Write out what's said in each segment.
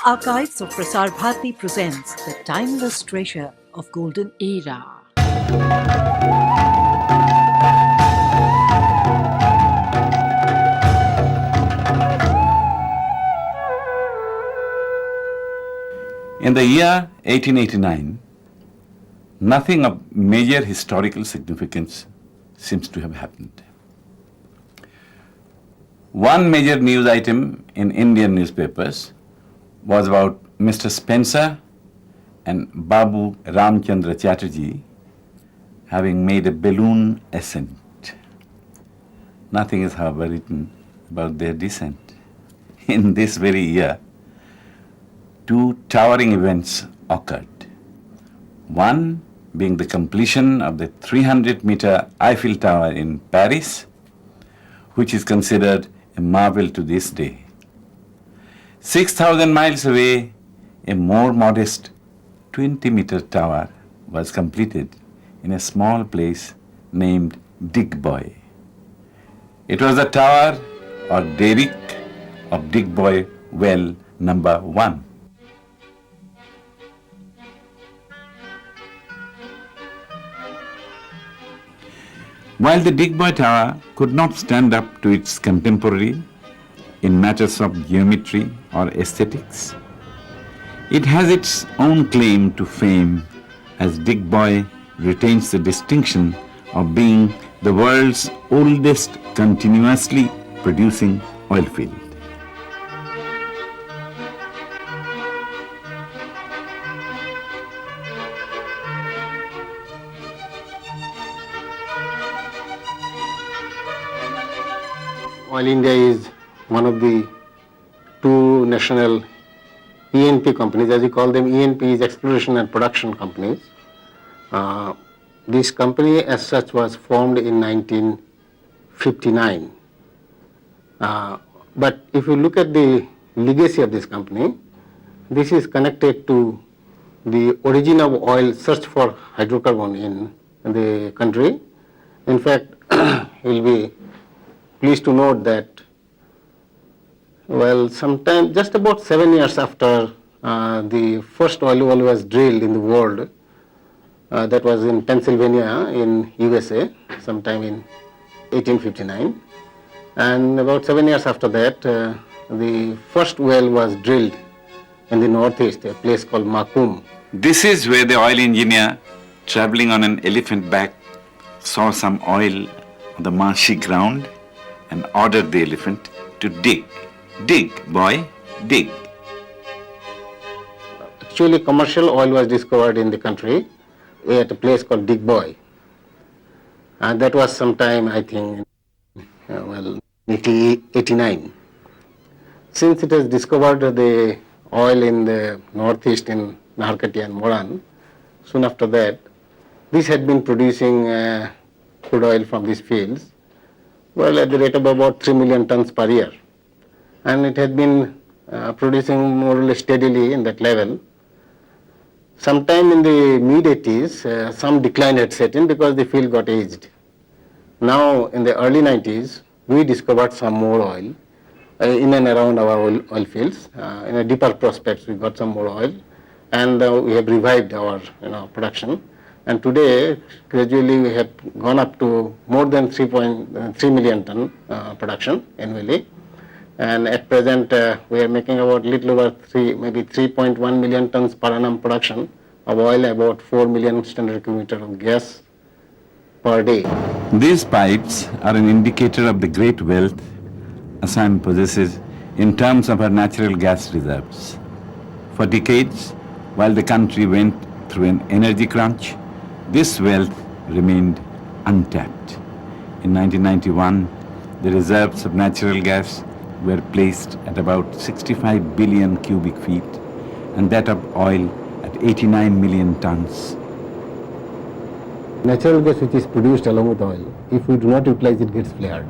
Archives of Prasar Bharati presents the timeless treasure of golden era. In the year 1889, nothing of major historical significance seems to have happened. One major news item in Indian newspapers was about Mr. Spencer and Babu Ramchandra Chatterjee having made a balloon ascent. Nothing is, however, written about their descent. In this very year, two towering events occurred. One being the completion of the 300-meter Eiffel Tower in Paris, which is considered a marvel to this day. 6,000 miles away, a more modest 20-meter tower was completed in a small place named Digboy. It was the tower or derrick of Digboy Well number 1. While the Digboy Tower could not stand up to its contemporary in matters of geometry or aesthetics, it has its own claim to fame, as Digboy retains the distinction of being the world's oldest continuously producing oil field. Oil India is one of the two national E&P companies, as we call them. E&P is exploration and production companies. This company as such was formed in 1959. But if you look at the legacy of this company, this is connected to the origin of oil search for hydrocarbon in the country. In fact, you will be pleased to note that, well, sometime just about 7 years after the first oil well was drilled in the world, that was in Pennsylvania in USA, sometime in 1859. And about 7 years after that, the first well was drilled in the northeast, a place called Makum. This is where the oil engineer, traveling on an elephant back, saw some oil on the marshy ground and ordered the elephant to dig. Dig, boy, dig. Actually, commercial oil was discovered in the country at a place called Digboy. And that was sometime, I think, 1889. Since it has discovered the oil in the northeast in Naharkati and Moran, soon after that, this had been producing crude oil from these fields, well, at the rate of about 3 million tons per year. And it had been producing more or less steadily in that level. Sometime in the mid-80s, some decline had set in because the field got aged. Now, in the early 90s, we discovered some more oil in and around our oil fields. In a deeper prospects, we got some more oil, and we have revived our production. And today, gradually, we have gone up to more than 3.3 million ton production annually. And at present, we are making about little over maybe 3.1 million tons per annum production of oil, about 4 million standard cubic meter of gas per day. These pipes are an indicator of the great wealth Assam possesses in terms of our natural gas reserves. For decades, while the country went through an energy crunch, this wealth remained untapped. In 1991, the reserves of natural gas were placed at about 65 billion cubic feet and that of oil at 89 million tons. Natural gas which is produced along with oil, if we do not utilize it, gets flared.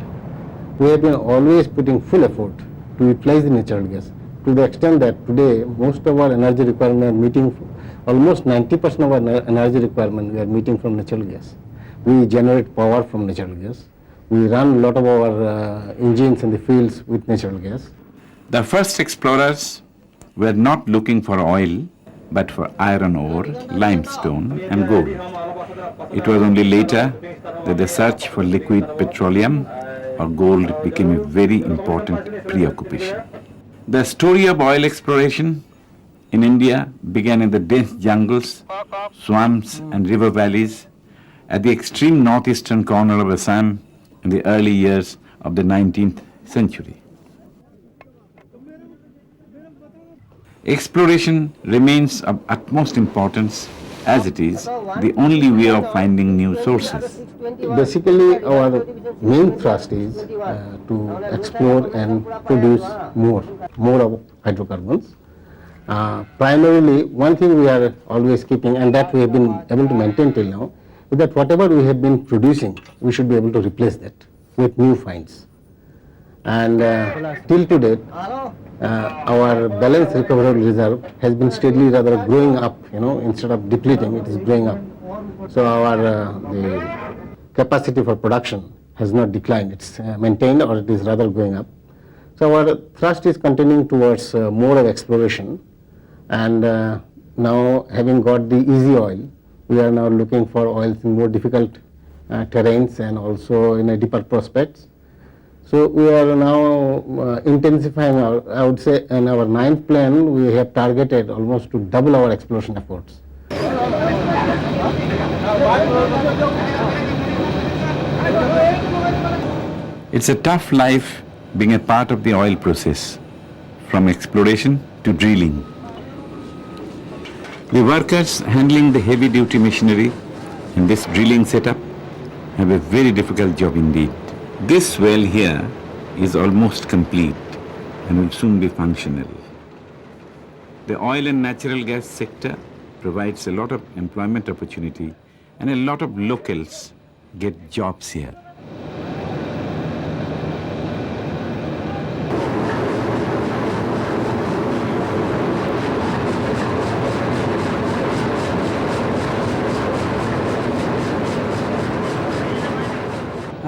We have been always putting full effort to utilize the natural gas to the extent that today most of our energy requirement are meeting, almost 90% of our energy requirement we are meeting from natural gas. We generate power from natural gas. We run a lot of our engines in the fields with natural gas. The first explorers were not looking for oil but for iron ore, limestone, and gold. It was only later that the search for liquid petroleum or gold became a very important preoccupation. The story of oil exploration in India began in the dense jungles, swamps, and river valleys at the extreme northeastern corner of Assam in the early years of the 19th century. Exploration remains of utmost importance as it is the only way of finding new sources. Basically, our main thrust is to explore and produce more of hydrocarbons. Primarily, one thing we are always keeping, and that we have been able to maintain till now, is that whatever we have been producing, we should be able to replace that with new finds. And till to date, our balanced recoverable reserve has been steadily rather growing up, instead of depleting, it is growing up. So our the capacity for production has not declined, it's maintained or it is rather going up. So our thrust is continuing towards more of exploration, and now having got the easy oil, we are now looking for oils in more difficult terrains and also in a deeper prospects. So we are now intensifying I would say in our 9th plan, we have targeted almost to double our exploration efforts. It's a tough life being a part of the oil process, from exploration to drilling. The workers handling the heavy-duty machinery in this drilling setup have a very difficult job indeed. This well here is almost complete and will soon be functional. The oil and natural gas sector provides a lot of employment opportunity and a lot of locals get jobs here.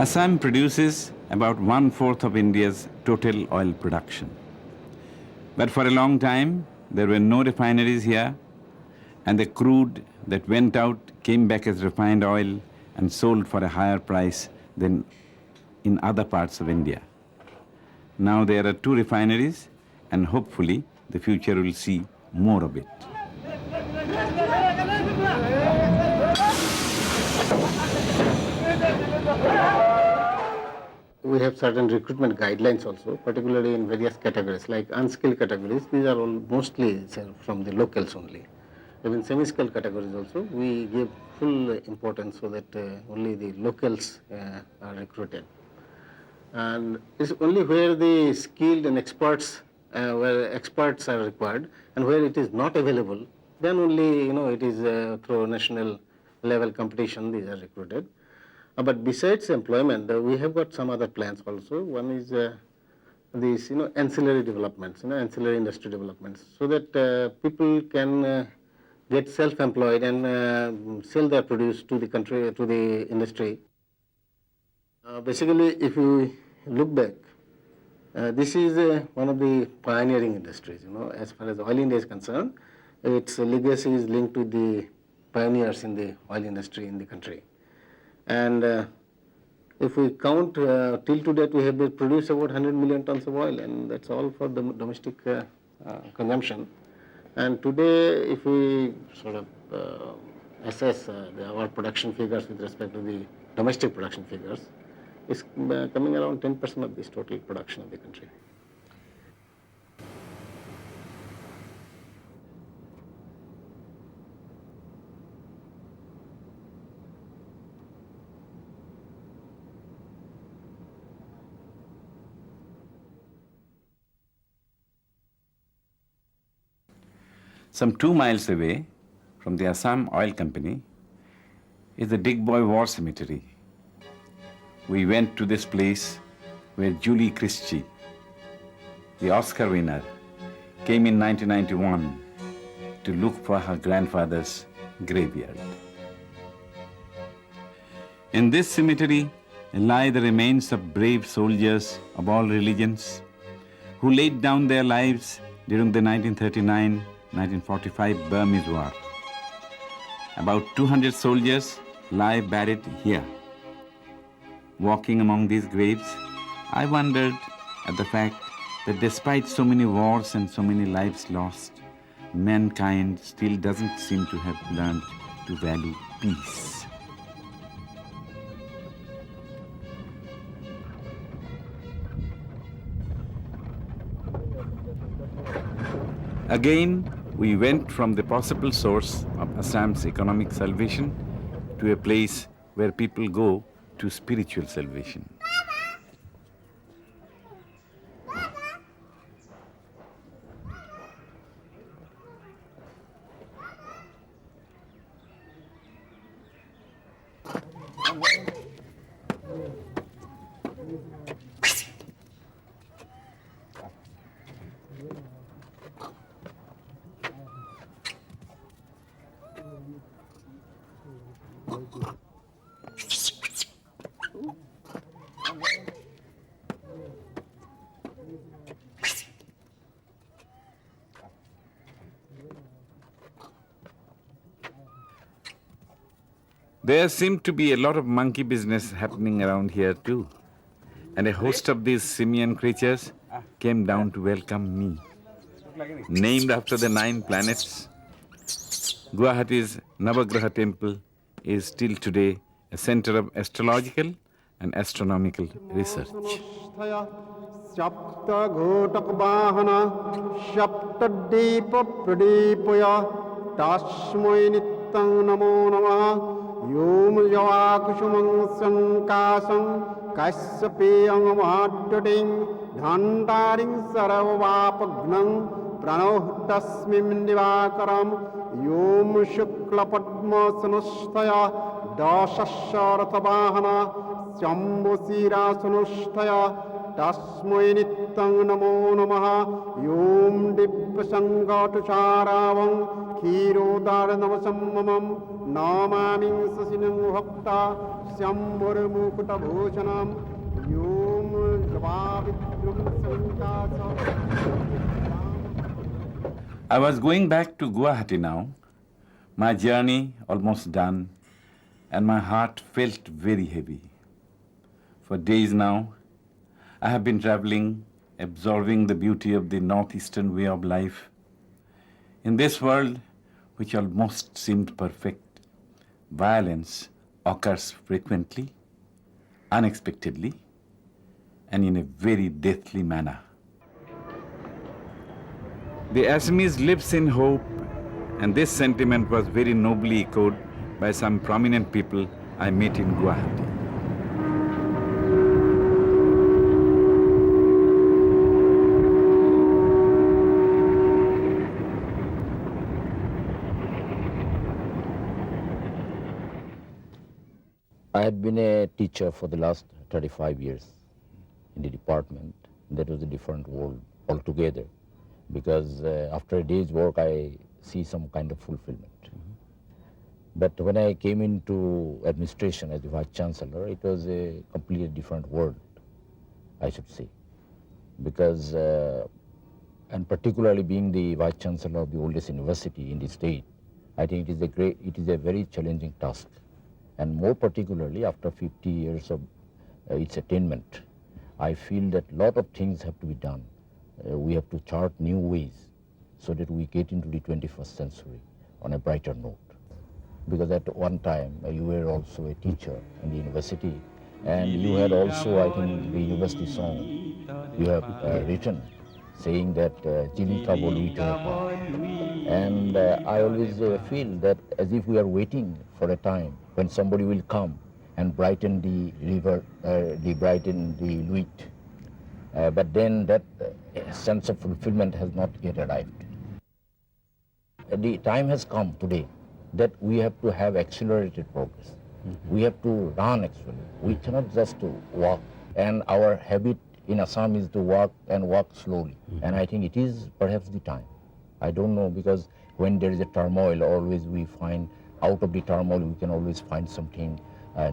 Assam produces about 1/4 of India's total oil production. But for a long time, there were no refineries here, and the crude that went out came back as refined oil and sold for a higher price than in other parts of India. Now there are 2 refineries, and hopefully the future will see more of it. We have certain recruitment guidelines also, particularly in various categories, like unskilled categories. These are all mostly from the locals only. Even semi-skilled categories also, we give full importance so that only the locals are recruited. And it's only where the skilled and experts, where experts are required, and where it is not available, then only it is through national level competition these are recruited. But besides employment, we have got some other plans also. One is these ancillary developments, ancillary industry developments, so that people can get self-employed and sell their produce to the country, to the industry. Basically, if you look back, this is one of the pioneering industries. As far as oil India is concerned, its legacy is linked to the pioneers in the oil industry in the country. And if we count till to date, we have produced about 100 million tons of oil, and that's all for the domestic consumption. And today, if we sort of assess our production figures with respect to the domestic production figures, it's coming around 10% of this total production of the country. Some 2 miles away from the Assam Oil Company is the Digboy War Cemetery. We went to this place where Julie Christie, the Oscar winner, came in 1991 to look for her grandfather's graveyard. In this cemetery lie the remains of brave soldiers of all religions who laid down their lives during the 1939-1945 Burmese War. About 200 soldiers lie buried here. Walking among these graves, I wondered at the fact that despite so many wars and so many lives lost, mankind still doesn't seem to have learned to value peace. Again, we went from the possible source of Assam's economic salvation to a place where people go to spiritual salvation. There seemed to be a lot of monkey business happening around here too. And a host of these simian creatures came down to welcome me. Named after the 9 planets, Guwahati's Navagraha temple is still today a center of astrological and astronomical research. Yom Yavakushumang Sankasam Kasyapiyang Madhuting Dhantaring Saravapagnang Pranohtasmim Divakaram Yom Shukla Padma Sanustaya Dasasharathabahana Syambusira Sanustaya Tasmai Nittang Namo Namaha Yom Dipasangatucharavang Khirodar Namasammamam Namaming Sasinam Bhakta Syambur Mukta Bhushanam Yom Javavitrum Sankasa. I was going back to Guwahati now, my journey almost done, and my heart felt very heavy. For days now, I have been traveling, absorbing the beauty of the northeastern way of life. In this world, which almost seemed perfect, violence occurs frequently, unexpectedly, and in a very deathly manner. The Assamese lives in hope, and this sentiment was very nobly echoed by some prominent people I met in Guwahati. I had been a teacher for the last 35 years in the department. That was a different world altogether, because after a day's work I see some kind of fulfillment. But when I came into administration as the Vice Chancellor, it was a completely different world, I should say, because, and particularly being the Vice Chancellor of the oldest university in the state, I think it is a very challenging task. And more particularly after 50 years of its attainment, I feel that a lot of things have to be done. We have to chart new ways so that we get into the 21st century on a brighter note. Because at one time you were also a teacher in the university, and you had also, I think, the university song you have written saying that Chilita Boluita. And I always feel that as if we are waiting for a time when somebody will come and brighten the river, brighten the Luit. But then that sense of fulfillment has not yet arrived. The time has come today that we have to have accelerated progress. We have to run actually. We cannot just walk. And our habit in Assam is to walk and walk slowly. And I think it is perhaps the time. I don't know, because when there is a turmoil, always we find out of the turmoil we can always find something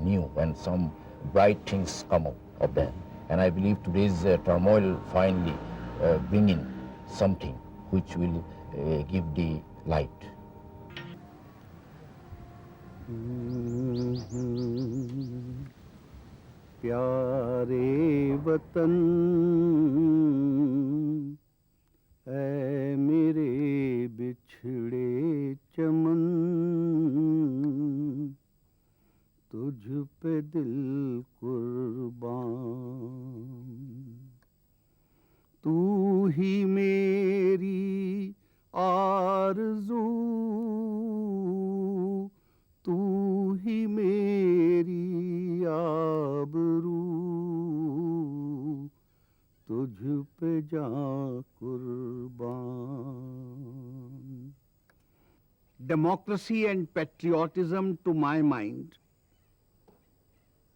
new, and some bright things come out of that. And I believe today's turmoil finally bring in something which will give the light. प्यारे वतन ऐ मेरे बिछड़े चमन तुझ पे दिल कुर्बान तू ही मेरी आरज़ू तू ही मेरी आबरू तुझ पे जान कुर्बान. Democracy and patriotism, to my mind,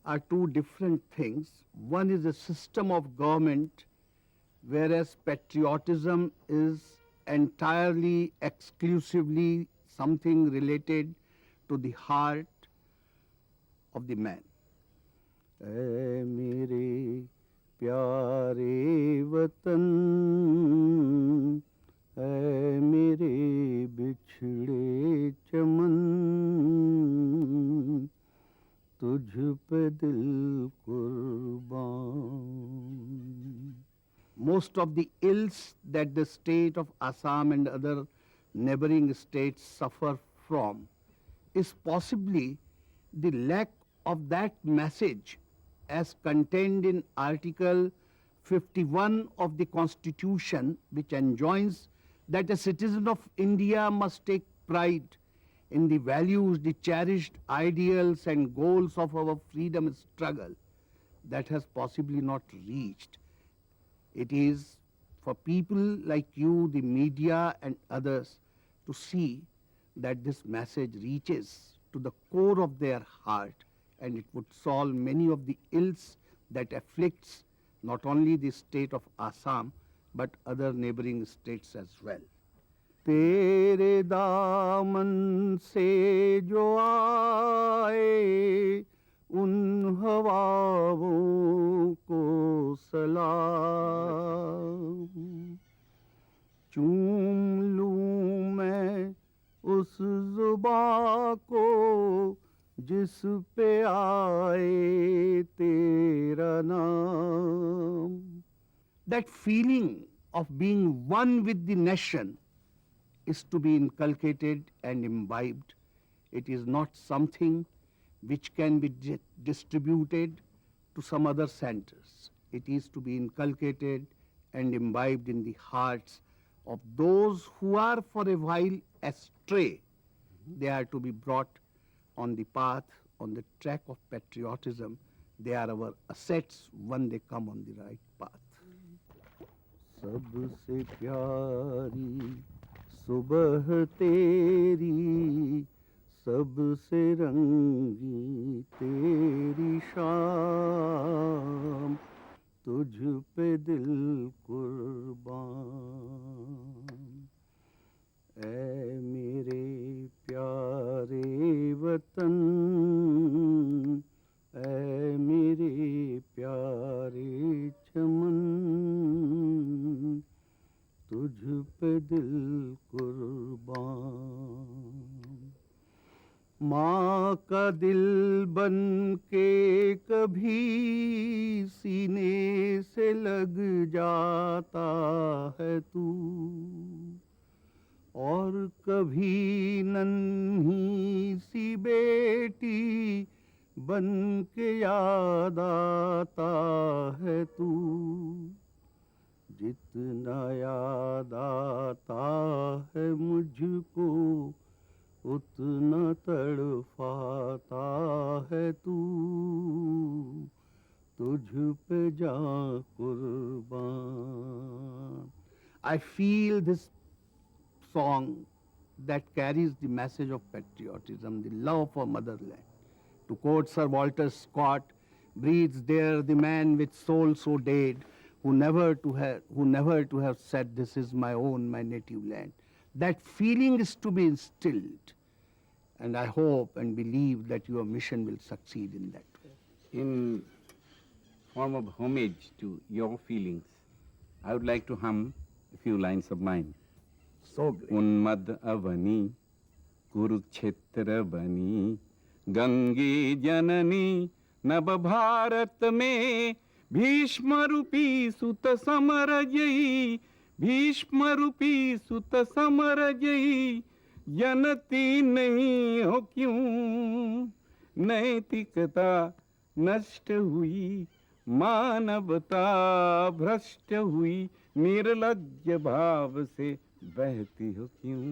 are two different things. One is a system of government, whereas patriotism is entirely, exclusively something related to the heart of the man. ऐ मेरे प्यारे वतन ऐ मेरे बिछड़े चमन तुझ पे दिल कुर्बान. Most of the ills that the state of Assam and other neighboring states suffer from is possibly the lack of that message as contained in Article 51 of the Constitution, which enjoins that a citizen of India must take pride in the values, the cherished ideals and goals of our freedom struggle. That has possibly not reached. It is for people like you, the media and others, to see that this message reaches to the core of their heart, and it would solve many of the ills that afflicts not only the state of Assam but other neighboring states as well. तेरे दामन से जो आए उन हवाओं को सलाम चूम लूं मैं उस जुबां को जिस पे आए तेरा नाम. That feeling of being one with the nation is to be inculcated and imbibed. It is not something which can be distributed to some other centers. It is to be inculcated and imbibed in the hearts of those who are for a while astray. They are to be brought on the path, on the track of patriotism. They are our assets when they come on the right path. सबसे प्यारी सुबह तेरी सबसे रंगी तेरी शाम तुझ पे दिल कुर्बान. ऐ मेरे प्यारे वतन ऐ मेरे प्यारे चमन तुझ पे दिल कुर्बान. माँ का दिल बन के कभी सीने से लग जाता है तू और कभी नन्ही सी बेटी बन के याद आता है तू. जितना याद आता है मुझको उतना तड़पाता है तू तुझ पे जा कुर्बान. I feel this song that carries the message of patriotism, the love for motherland. To quote Sir Walter Scott, breathes there the man with soul so dead, who never to have said, this is my own, my native land. That feeling is to be instilled, and I hope and believe that your mission will succeed in that way. In form of homage to your feelings, I would like to hum a few lines of mine. So great. उन्मद Avani Kurukshetra बनी, गंगे जननी नव भारत में भीष्म रूपी सुत summer जयी, भीष्म रूपी सुत summer जयी, जनती नहीं हो क्यों, नैतिकता नष्ट हुई, मानवता भ्रष्ट हुई, निर्लज्ज भाव से बहती हो क्यों।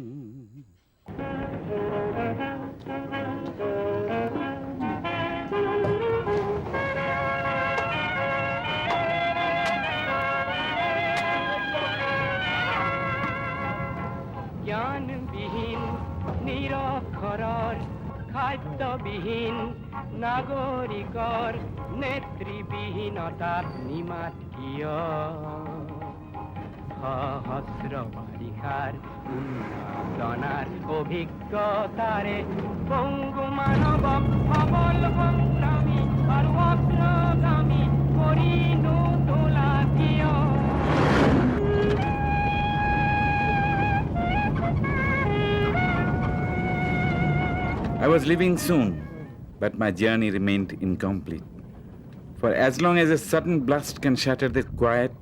জ্ঞানবিহীন নিরক্ষৰৰ খাদ্যবিহীন নাগৰিকৰ নেতৃবিহীনতাত নিমাত কিয়, সহস্ৰ বাৰিষাৰ উন্নতনাৰ অভিজ্ঞতাৰে পংগু মানৱক সবল সংগ্ৰামী আৰু অগ্ৰগামী কৰি নোতোলা কিয়। I was leaving soon, but my journey remained incomplete. For as long as a sudden blast can shatter the quiet,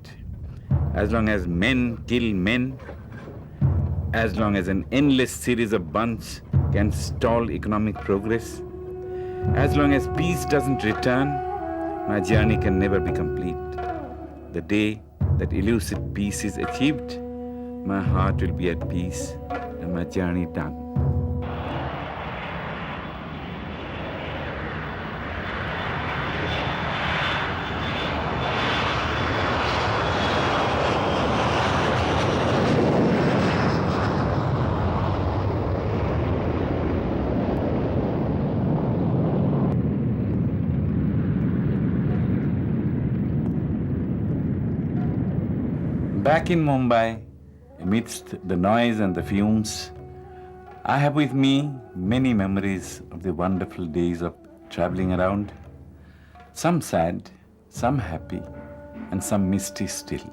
as long as men kill men, as long as an endless series of bunts can stall economic progress, as long as peace doesn't return, my journey can never be complete. The day that elusive peace is achieved, my heart will be at peace and my journey done. Back in Mumbai, amidst the noise and the fumes, I have with me many memories of the wonderful days of traveling around, some sad, some happy, and some misty still.